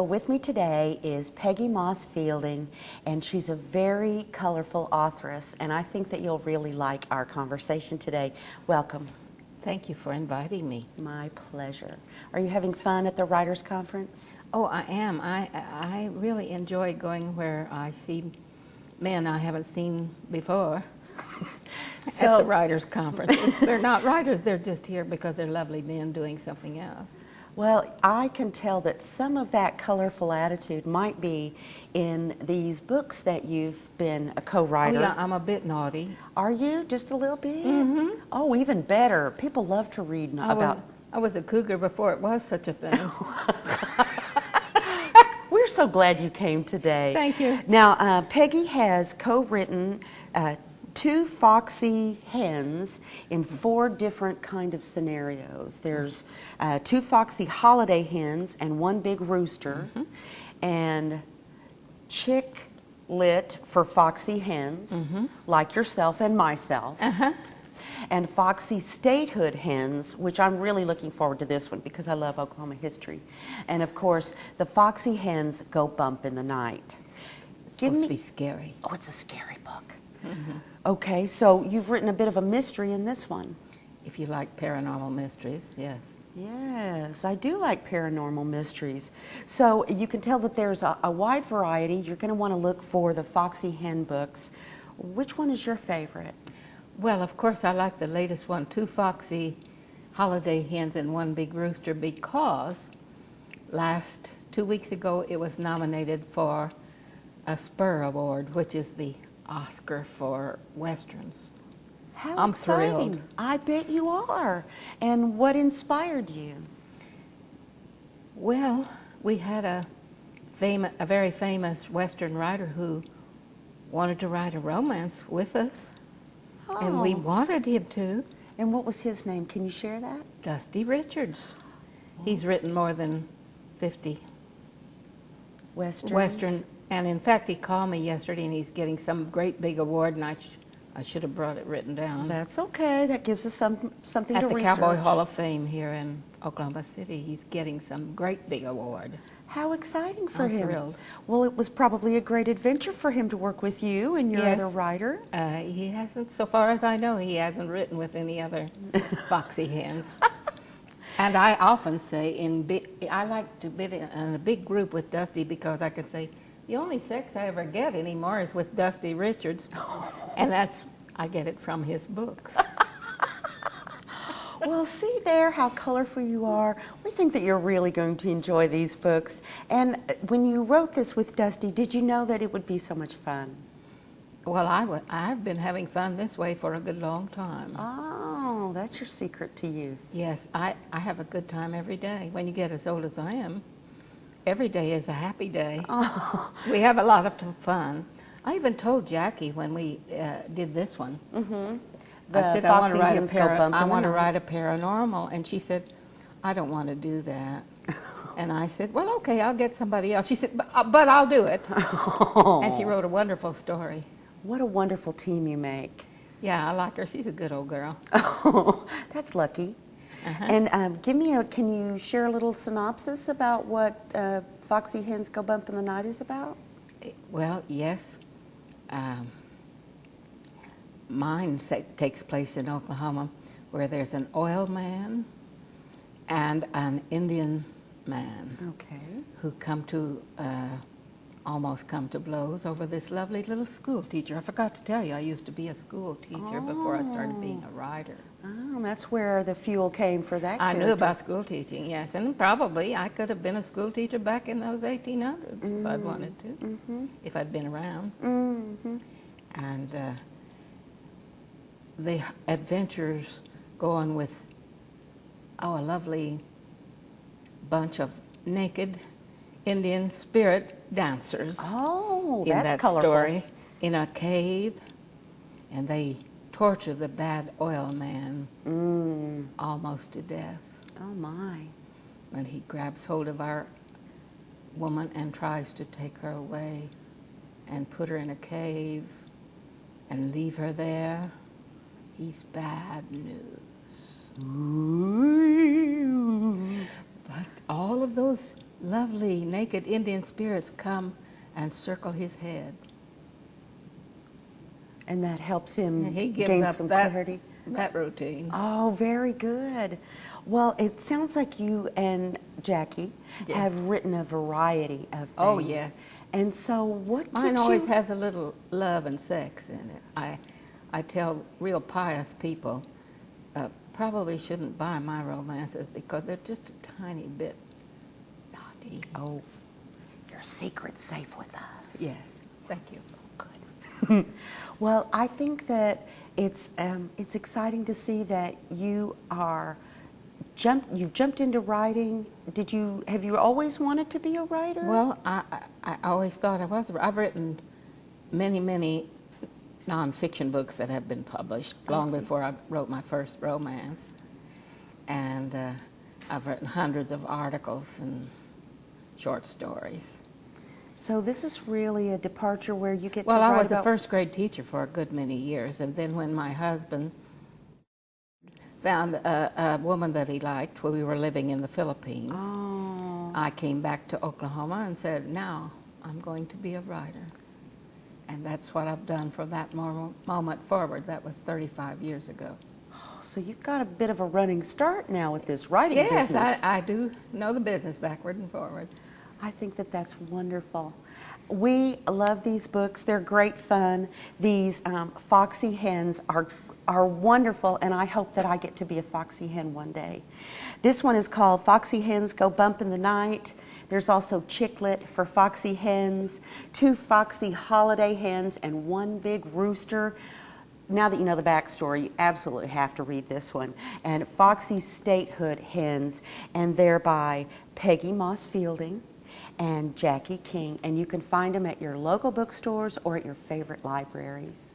with me today is Peggy Moss Fielding, and she's a very colorful authoress, and I think that you'll really like our conversation today. Welcome. Thank you for inviting me. My pleasure. Are you having fun at the Writers' Conference? Oh, I am. I really enjoy going where I see men I haven't seen before at the Writers' Conferences. They're not writers, they're just here because they're lovely men doing something else. Well, I can tell that some of that colorful attitude might be in these books that you've been a co-writer. Oh yeah, I'm a bit naughty. Are you? Just a little bit? Mm-hmm. Oh, even better. People love to read about... I was a cougar before it was such a thing. We're so glad you came today. Thank you. Now, Peggy has co-written 2 foxy hens in 4 different kind of scenarios. There's 2 foxy holiday hens and 1 big rooster, and chick lit for foxy hens, like yourself and myself, and foxy statehood hens, which I'm really looking forward to this one because I love Oklahoma history. And of course, the foxy hens go bump in the night. It's supposed to be scary. Oh, it's a scary book. Okay, so you've written a bit of a mystery in this one. If you like paranormal mysteries, yes. Yes, I do like paranormal mysteries. So you can tell that there's a wide variety. You're going to want to look for the Foxy Hen books. Which one is your favorite? Well, of course, I like the latest one, 2 foxy holiday hens and 1 big rooster, because 2 weeks ago it was nominated for a Spur Award, which is the Oscar for Westerns. How I'm exciting. thrilled. I bet you are. And what inspired you? Well, we had a very famous Western writer who wanted to write a romance with us, and we wanted him to. And what was his name? Can you share that? Dusty Richards. He's written more than 50 Westerns? Western. And in fact, he called me yesterday, and he's getting some great big award, and I should have brought it written down. That's okay. That gives us something to research. At the Cowboy Hall of Fame here in Oklahoma City, he's getting some great big award. How exciting for him. I'm thrilled. Well, it was probably a great adventure for him to work with you and your other writer. He hasn't, so far as I know, he hasn't written with any other foxy hens. And I often say, I like to be in a big group with Dusty because I can say, the only sex I ever get anymore is with Dusty Richards, and I get it from his books. Well, see there how colorful you are. We think that you're really going to enjoy these books. And when you wrote this with Dusty, did you know that it would be so much fun? Well, I've been having fun this way for a good long time. Oh, that's your secret to youth. Yes, I have a good time every day. When you get as old as I am, every day is a happy day. Oh. We have a lot of fun. I even told Jackie when we did this one, I said, I want to write a paranormal. And she said, I don't want to do that. And I said, well, okay, I'll get somebody else. She said, but I'll do it. Oh. And she wrote a wonderful story. What a wonderful team you make. Yeah, I like her. She's a good old girl. Oh, that's lucky. And can you share a little synopsis about what Foxy Hens Go Bump in the Night is about? Well, yes. Mine takes place in Oklahoma, where there's an oil man and an Indian man who almost come to blows over this lovely little school teacher. I forgot to tell you, I used to be a school teacher before I started being a writer. Oh, that's where the fuel came for that character. I knew about school teaching, yes, and probably I could have been a school teacher back in those 1800s if I'd wanted to, if I'd been around. And the adventures go on with, a lovely bunch of naked Indian spirit dancers. Oh, in that's that colorful. Story, in a cave, and they torture the bad oil man almost to death. Oh my! When he grabs hold of our woman and tries to take her away, and put her in a cave, and leave her there, he's bad news. But all of those lovely naked Indian spirits come and circle his head. And that helps him And he gives gain up some that, clarity. that routine. Oh, very good. Well, it sounds like you and Jackie Yeah. have written a variety of things. Oh, yes. And so what Mine keeps always you... has a little love and sex in it. I tell real pious people probably shouldn't buy my romances because they're just a tiny bit naughty. Oh, your secret's safe with us. Yes, thank you. Good. Well, I think that it's exciting to see that you've jumped into writing. Have you always wanted to be a writer? Well, I always thought I was. I've written many nonfiction books that have been published long before I wrote my first romance. And I've written hundreds of articles and short stories. So this is really a departure where you get Well, to write I was a about... first grade teacher for a good many years, and then when my husband found a woman that he liked when we were living in the Philippines, Oh. I came back to Oklahoma and said, now I'm going to be a writer. And that's what I've done from that moment forward. That was 35 years ago. So you've got a bit of a running start now with this writing Yes, business. I do know the business backward and forward. I think that that's wonderful. We love these books. They're great fun. These foxy hens are wonderful, and I hope that I get to be a foxy hen one day. This one is called Foxy Hens Go Bump in the Night. There's also Chicklet for foxy hens, 2 foxy holiday hens, and 1 big rooster. Now that you know the backstory, you absolutely have to read this one. And Foxy Statehood Hens, and they're by Peggy Moss Fielding and Jackie King. And you can find them at your local bookstores or at your favorite libraries.